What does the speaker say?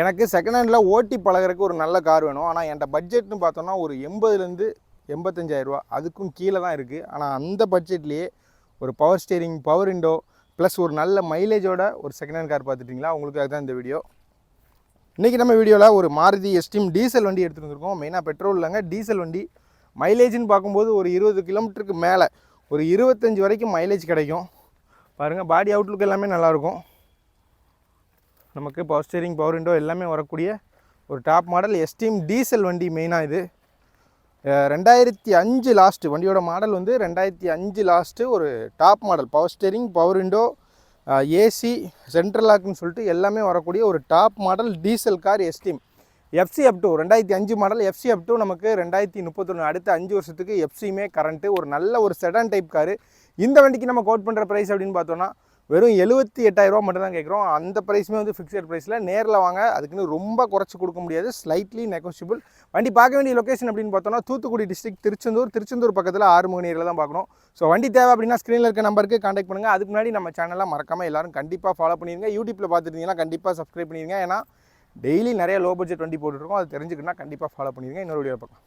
எனக்கு second handle ஓட்டி பழகிறதுக்கு ஒரு நல்ல கார் வேணும். ஆனால் என்கிட்ட பட்ஜெட்னு பார்த்தோன்னா ஒரு 80லேருந்து 85,000 ரூபா அதுக்கும் கீழே தான் இருக்குது. ஆனால் அந்த பட்ஜெட்லேயே ஒரு power steering, power window plus ஒரு நல்ல மைலேஜோட ஒரு செகண்ட் ஹேண்ட் கார் பார்த்துட்டிங்களா, உங்களுக்கு அதுதான் இந்த வீடியோ. இன்றைக்கி நம்ம வீடியோவில் ஒரு மாருதி எஸ்டீம் டீசல் வண்டி எடுத்துகிட்டு வந்திருக்கோம். மெயினாக பெட்ரோல் இல்லைங்க, டீசல் வண்டி. மைலேஜ்னு பார்க்கும்போது ஒரு 20 கிலோமீட்டருக்கு மேலே ஒரு 25 வரைக்கும் மைலேஜ் கிடைக்கும். பாருங்கள், பாடி அவுட்லுக் எல்லாமே நல்லாயிருக்கும். நமக்கு பவர் ஸ்டீரிங், பவர் விண்டோ எல்லாமே வரக்கூடிய ஒரு டாப் மாடல் எஸ்டீம் டீசல் வண்டி. மெயினாக இது 2005 லாஸ்ட்டு, வண்டியோட மாடல் வந்து 2005 லாஸ்ட்டு. ஒரு top model power steering, power window, AC, central லாக்குன்னு சொல்லிட்டு எல்லாமே வரக்கூடிய ஒரு top model diesel car Esteem. FC up to 2005 model. FC up to நமக்கு 2031, அடுத்த 5 வருஷத்துக்கு எஃப்சியுமே கரண்ட்டு. ஒரு நல்ல ஒரு செடான் டைப் காரு. இந்த வண்டிக்கு நம்ம கோட் பண்ணுற ப்ரைஸ் அப்படின்னு பார்த்தோன்னா வெறும் 78,000 ரூபா மட்டும் தான் கேட்குறோம். அந்த ப்ரைஸுமே வந்து ஃபிக்ஸட் ப்ரைஸில். நேரில் வாங்க, அதுக்குன்னு ரொம்ப குறைச்சி கொடுக்க முடியாது, ஸ்லைட்லி நெகோஷியபிள். வண்டி பார்க்க வேண்டிய லொக்கேஷன் அப்படின்னு பார்த்தோன்னா தூத்துக்குடி டிஸ்ட்ரிக்ட், திருச்செந்தூர் பக்கத்தில் ஆறுமுகன் ஏரியில் தான் பார்க்கணும். ஸோ வண்டி தேவை அப்படின்னா ஸ்க்ரீனில் இருக்க நம்பருக்கு கான்டாக்ட் பண்ணுங்கள். அதுக்கு முன்னாடி நம்ம சேனலை மறக்காமல் எல்லாரும் கண்டிப்பாக ஃபாலோ பண்ணிடுங்க. யூடியூப்பில் பார்த்துருந்தீங்கன்னா கண்டிப்பாக சப்ஸ்கிரைப் பண்ணிடுங்க. ஏன்னா டெய்லி நிறைய லோ பட்ஜெட் வண்டி போட்டுருக்கோம். அது தெரிஞ்சுக்கிட்டா கண்டிப்பாக ஃபாலோ பண்ணிடுங்க. இன்னொரு வீடியோ பார்க்கலாம்.